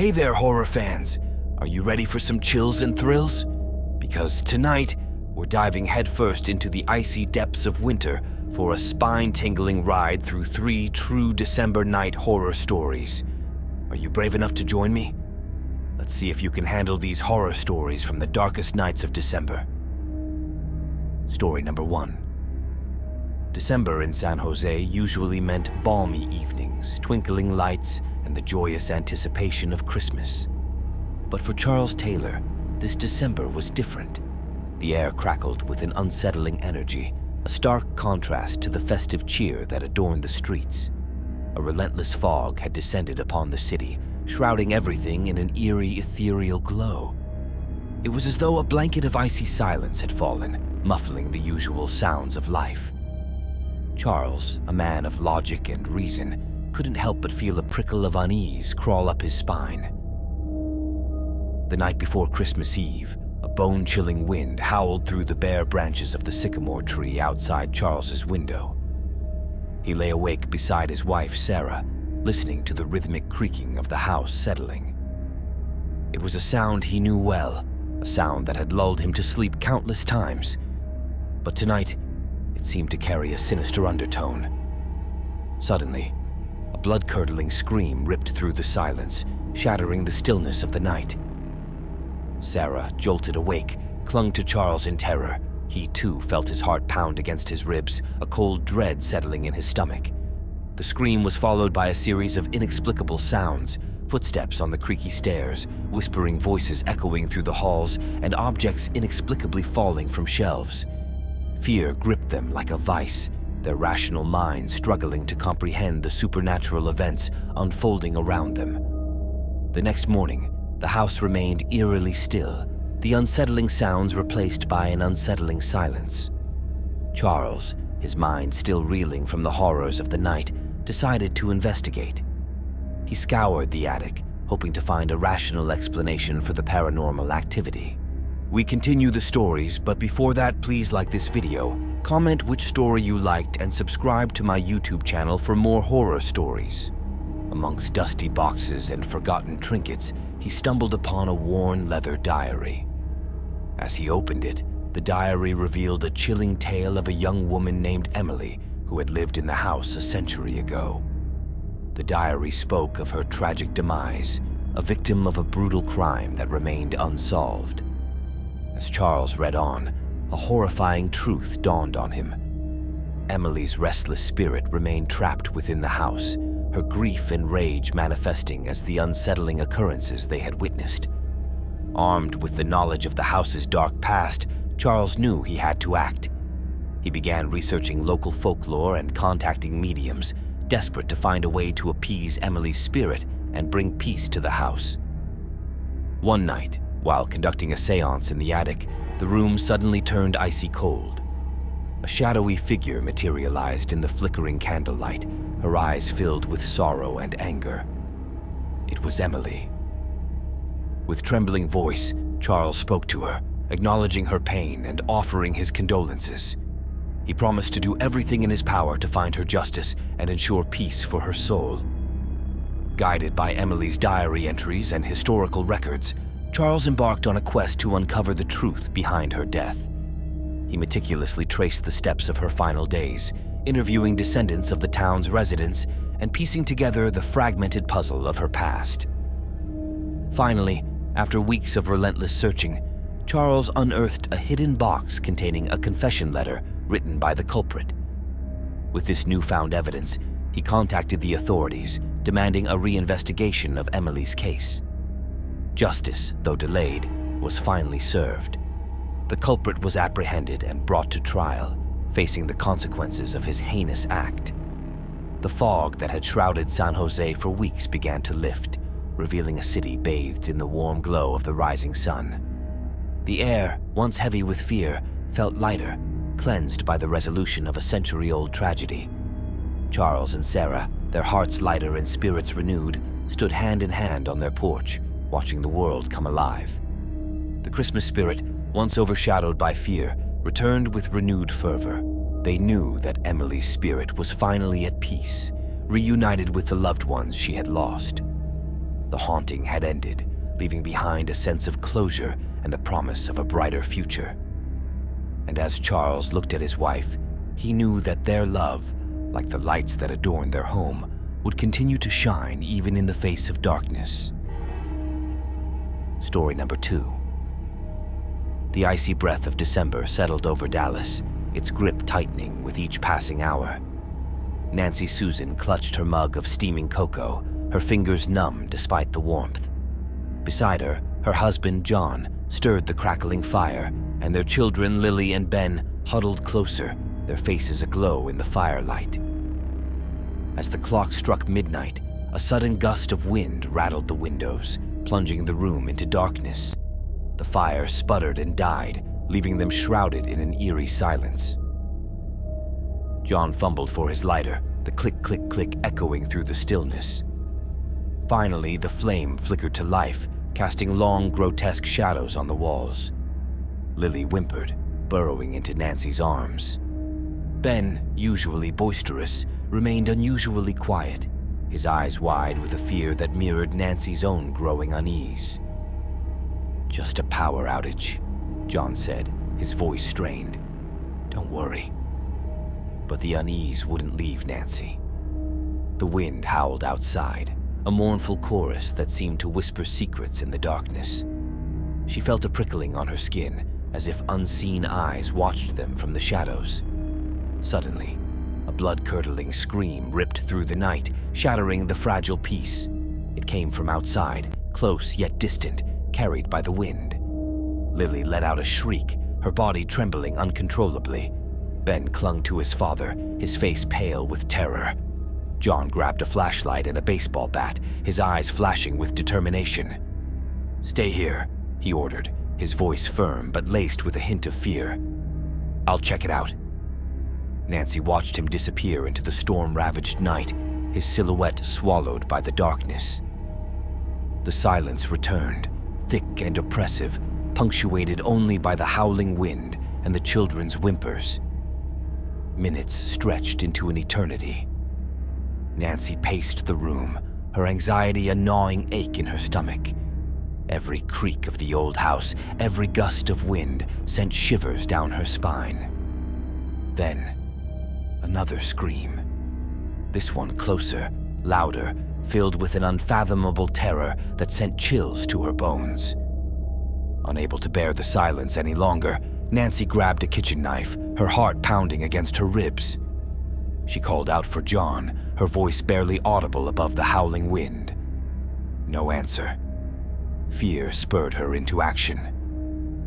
Hey there, horror fans! Are you ready for some chills and thrills? Because tonight, we're diving headfirst into the icy depths of winter for a spine-tingling ride through 3 true December night horror stories. Are you brave enough to join me? Let's see if you can handle these horror stories from the darkest nights of December. Story number 1. December in San Jose usually meant balmy evenings, twinkling lights, and the joyous anticipation of Christmas. But for Charles Taylor, this December was different. The air crackled with an unsettling energy, a stark contrast to the festive cheer that adorned the streets. A relentless fog had descended upon the city, shrouding everything in an eerie, ethereal glow. It was as though a blanket of icy silence had fallen, muffling the usual sounds of life. Charles, a man of logic and reason, couldn't help but feel a prickle of unease crawl up his spine. The night before Christmas Eve, a bone-chilling wind howled through the bare branches of the sycamore tree outside Charles's window. He lay awake beside his wife, Sarah, listening to the rhythmic creaking of the house settling. It was a sound he knew well, a sound that had lulled him to sleep countless times. But tonight, it seemed to carry a sinister undertone. Suddenly, a blood-curdling scream ripped through the silence, shattering the stillness of the night. Sarah, jolted awake, clung to Charles in terror. He too felt his heart pound against his ribs, a cold dread settling in his stomach. The scream was followed by a series of inexplicable sounds, footsteps on the creaky stairs, whispering voices echoing through the halls, and objects inexplicably falling from shelves. Fear gripped them like a vice, their rational minds struggling to comprehend the supernatural events unfolding around them. The next morning, the house remained eerily still, the unsettling sounds replaced by an unsettling silence. Charles, his mind still reeling from the horrors of the night, decided to investigate. He scoured the attic, hoping to find a rational explanation for the paranormal activity. We continue the stories, but before that, please like this video, comment which story you liked, and subscribe to my YouTube channel for more horror stories. Amongst dusty boxes and forgotten trinkets, he stumbled upon a worn leather diary. As he opened it, the diary revealed a chilling tale of a young woman named Emily who had lived in the house a century ago. The diary spoke of her tragic demise, a victim of a brutal crime that remained unsolved. As Charles read on, a horrifying truth dawned on him. Emily's restless spirit remained trapped within the house, her grief and rage manifesting as the unsettling occurrences they had witnessed. Armed with the knowledge of the house's dark past, Charles knew he had to act. He began researching local folklore and contacting mediums, desperate to find a way to appease Emily's spirit and bring peace to the house. One night, while conducting a seance in the attic, the room suddenly turned icy cold. A shadowy figure materialized in the flickering candlelight, her eyes filled with sorrow and anger. It was Emily. With trembling voice, Charles spoke to her, acknowledging her pain and offering his condolences. He promised to do everything in his power to find her justice and ensure peace for her soul. Guided by Emily's diary entries and historical records, Charles embarked on a quest to uncover the truth behind her death. He meticulously traced the steps of her final days, interviewing descendants of the town's residents and piecing together the fragmented puzzle of her past. Finally, after weeks of relentless searching, Charles unearthed a hidden box containing a confession letter written by the culprit. With this newfound evidence, he contacted the authorities, demanding a reinvestigation of Emily's case. Justice, though delayed, was finally served. The culprit was apprehended and brought to trial, facing the consequences of his heinous act. The fog that had shrouded San Jose for weeks began to lift, revealing a city bathed in the warm glow of the rising sun. The air, once heavy with fear, felt lighter, cleansed by the resolution of a century-old tragedy. Charles and Sarah, their hearts lighter and spirits renewed, stood hand in hand on their porch, watching the world come alive. The Christmas spirit, once overshadowed by fear, returned with renewed fervor. They knew that Emily's spirit was finally at peace, reunited with the loved ones she had lost. The haunting had ended, leaving behind a sense of closure and the promise of a brighter future. And as Charles looked at his wife, he knew that their love, like the lights that adorned their home, would continue to shine even in the face of darkness. Story number 2. The icy breath of December settled over Dallas, its grip tightening with each passing hour. Nancy Susan clutched her mug of steaming cocoa, her fingers numb despite the warmth. Beside her, her husband, John, stirred the crackling fire, and their children, Lily and Ben, huddled closer, their faces aglow in the firelight. As the clock struck midnight, a sudden gust of wind rattled the windows, plunging the room into darkness. The fire sputtered and died, leaving them shrouded in an eerie silence. John fumbled for his lighter, the click, click, click echoing through the stillness. Finally, the flame flickered to life, casting long, grotesque shadows on the walls. Lily whimpered, burrowing into Nancy's arms. Ben, usually boisterous, remained unusually quiet, his eyes wide with a fear that mirrored Nancy's own growing unease. "Just a power outage," John said, his voice strained. "Don't worry." But the unease wouldn't leave Nancy. The wind howled outside, a mournful chorus that seemed to whisper secrets in the darkness. She felt a prickling on her skin, as if unseen eyes watched them from the shadows. Suddenly, a blood-curdling scream ripped through the night, shattering the fragile peace. It came from outside, close yet distant, carried by the wind. Lily let out a shriek, her body trembling uncontrollably. Ben clung to his father, his face pale with terror. John grabbed a flashlight and a baseball bat, his eyes flashing with determination. "Stay here," he ordered, his voice firm but laced with a hint of fear. "I'll check it out." Nancy watched him disappear into the storm-ravaged night, his silhouette swallowed by the darkness. The silence returned, thick and oppressive, punctuated only by the howling wind and the children's whimpers. Minutes stretched into an eternity. Nancy paced the room, her anxiety a gnawing ache in her stomach. Every creak of the old house, every gust of wind sent shivers down her spine. Then, another scream. This one closer, louder, filled with an unfathomable terror that sent chills to her bones. Unable to bear the silence any longer, Nancy grabbed a kitchen knife, her heart pounding against her ribs. She called out for John, her voice barely audible above the howling wind. No answer. Fear spurred her into action.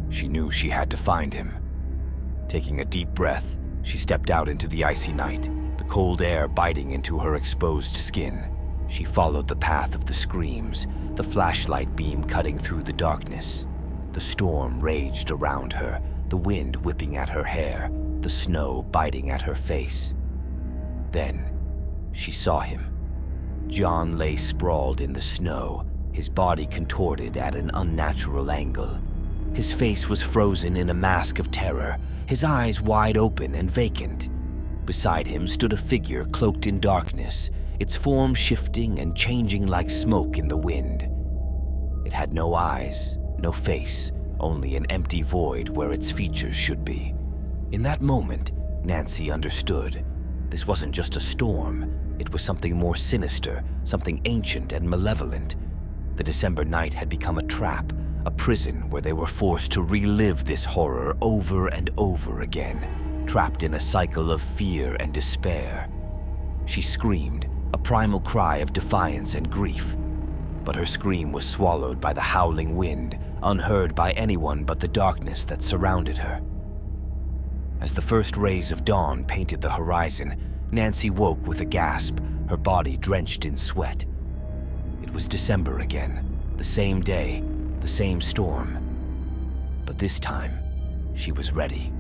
She knew she had to find him. Taking a deep breath, she stepped out into the icy night, the cold air biting into her exposed skin. She followed the path of the screams, the flashlight beam cutting through the darkness. The storm raged around her, the wind whipping at her hair, the snow biting at her face. Then, she saw him. John lay sprawled in the snow, his body contorted at an unnatural angle. His face was frozen in a mask of terror, his eyes wide open and vacant. Beside him stood a figure cloaked in darkness, its form shifting and changing like smoke in the wind. It had no eyes, no face, only an empty void where its features should be. In that moment, Nancy understood. This wasn't just a storm, it was something more sinister, something ancient and malevolent. The December night had become a trap, a prison where they were forced to relive this horror over and over again, trapped in a cycle of fear and despair. She screamed, a primal cry of defiance and grief. But her scream was swallowed by the howling wind, unheard by anyone but the darkness that surrounded her. As the first rays of dawn painted the horizon, Nancy woke with a gasp, her body drenched in sweat. It was December again, the same day, the same storm. But this time, she was ready.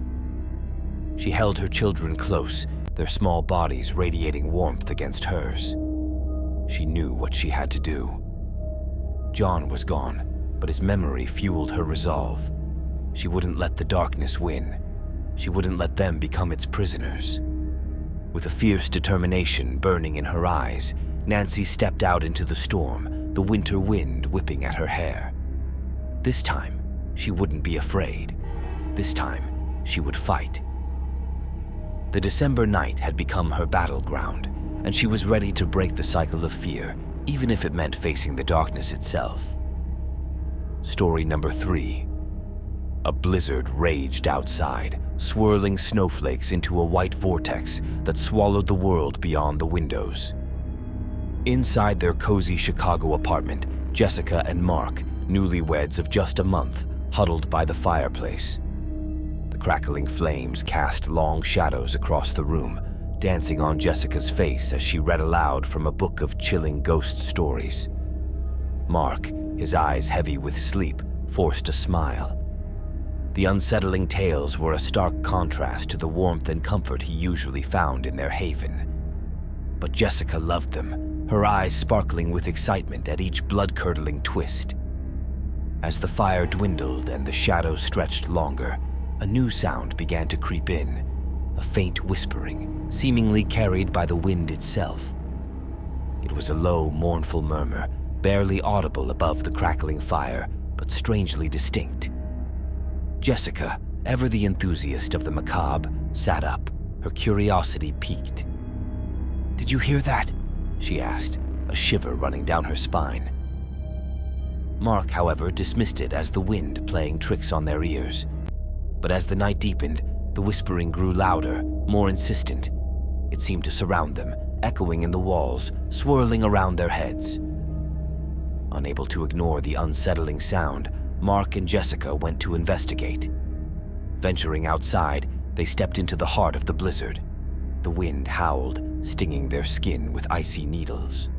She held her children close, their small bodies radiating warmth against hers. She knew what she had to do. John was gone, but his memory fueled her resolve. She wouldn't let the darkness win. She wouldn't let them become its prisoners. With a fierce determination burning in her eyes, Nancy stepped out into the storm, the winter wind whipping at her hair. This time, she wouldn't be afraid. This time, she would fight. The December night had become her battleground, and she was ready to break the cycle of fear, even if it meant facing the darkness itself. Story number 3. A blizzard raged outside, swirling snowflakes into a white vortex that swallowed the world beyond the windows. Inside their cozy Chicago apartment, Jessica and Mark, newlyweds of just a month, huddled by the fireplace. The crackling flames cast long shadows across the room, dancing on Jessica's face as she read aloud from a book of chilling ghost stories. Mark, his eyes heavy with sleep, forced a smile. The unsettling tales were a stark contrast to the warmth and comfort he usually found in their haven. But Jessica loved them, her eyes sparkling with excitement at each blood-curdling twist. As the fire dwindled and the shadows stretched longer, a new sound began to creep in, a faint whispering, seemingly carried by the wind itself. It was a low, mournful murmur, barely audible above the crackling fire, but strangely distinct. Jessica, ever the enthusiast of the macabre, sat up, her curiosity piqued. "Did you hear that?" she asked, a shiver running down her spine. Mark, however, dismissed it as the wind playing tricks on their ears. But as the night deepened, the whispering grew louder, more insistent. It seemed to surround them, echoing in the walls, swirling around their heads. Unable to ignore the unsettling sound, Mark and Jessica went to investigate. Venturing outside, they stepped into the heart of the blizzard. The wind howled, stinging their skin with icy needles.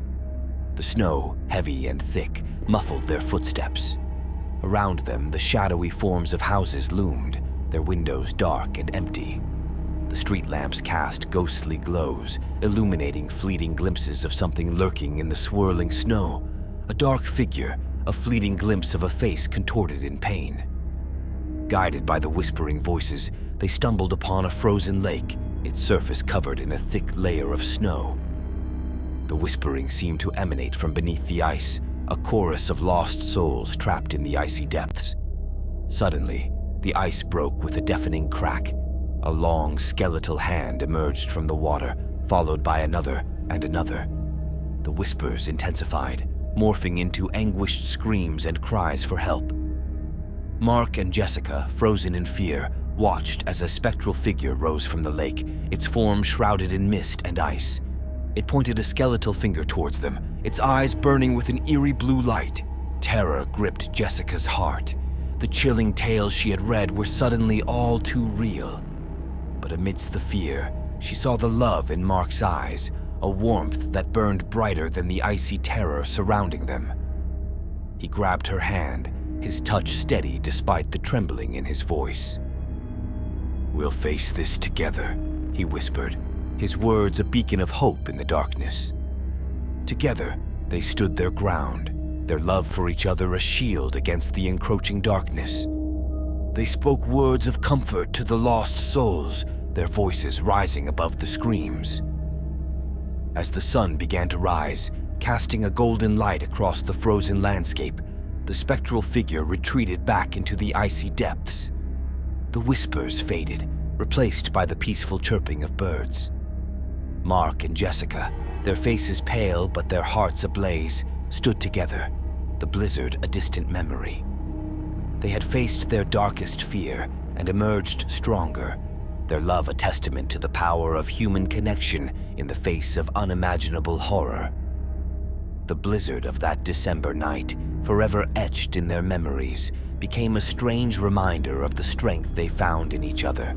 The snow, heavy and thick, muffled their footsteps. Around them, the shadowy forms of houses loomed, their windows dark and empty. The street lamps cast ghostly glows, illuminating fleeting glimpses of something lurking in the swirling snow. A dark figure, a fleeting glimpse of a face contorted in pain. Guided by the whispering voices, they stumbled upon a frozen lake, its surface covered in a thick layer of snow. The whispering seemed to emanate from beneath the ice, a chorus of lost souls trapped in the icy depths. Suddenly, the ice broke with a deafening crack. A long, skeletal hand emerged from the water, followed by another and another. The whispers intensified, morphing into anguished screams and cries for help. Mark and Jessica, frozen in fear, watched as a spectral figure rose from the lake, its form shrouded in mist and ice. It pointed a skeletal finger towards them, its eyes burning with an eerie blue light. Terror gripped Jessica's heart. The chilling tales she had read were suddenly all too real. But amidst the fear, she saw the love in Mark's eyes, a warmth that burned brighter than the icy terror surrounding them. He grabbed her hand, his touch steady despite the trembling in his voice. "We'll face this together," he whispered, his words a beacon of hope in the darkness. Together, they stood their ground, their love for each other a shield against the encroaching darkness. They spoke words of comfort to the lost souls, their voices rising above the screams. As the sun began to rise, casting a golden light across the frozen landscape, the spectral figure retreated back into the icy depths. The whispers faded, replaced by the peaceful chirping of birds. Mark and Jessica, their faces pale but their hearts ablaze, stood together, the blizzard a distant memory. They had faced their darkest fear and emerged stronger, their love a testament to the power of human connection in the face of unimaginable horror. The blizzard of that December night, forever etched in their memories, became a strange reminder of the strength they found in each other,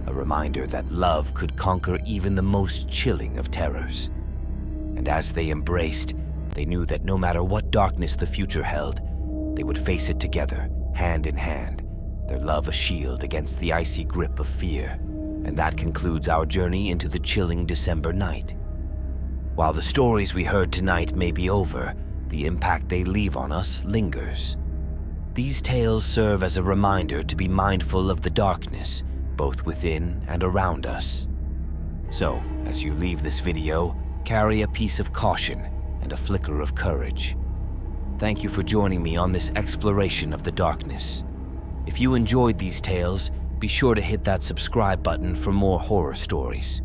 a reminder that love could conquer even the most chilling of terrors. And as they embraced, they knew that no matter what darkness the future held, they would face it together, hand in hand, their love a shield against the icy grip of fear. And that concludes our journey into the chilling December night. While the stories we heard tonight may be over, the impact they leave on us lingers. These tales serve as a reminder to be mindful of the darkness, both within and around us. So, as you leave this video, carry a piece of caution and a flicker of courage. Thank you for joining me on this exploration of the darkness. If you enjoyed these tales, be sure to hit that subscribe button for more horror stories.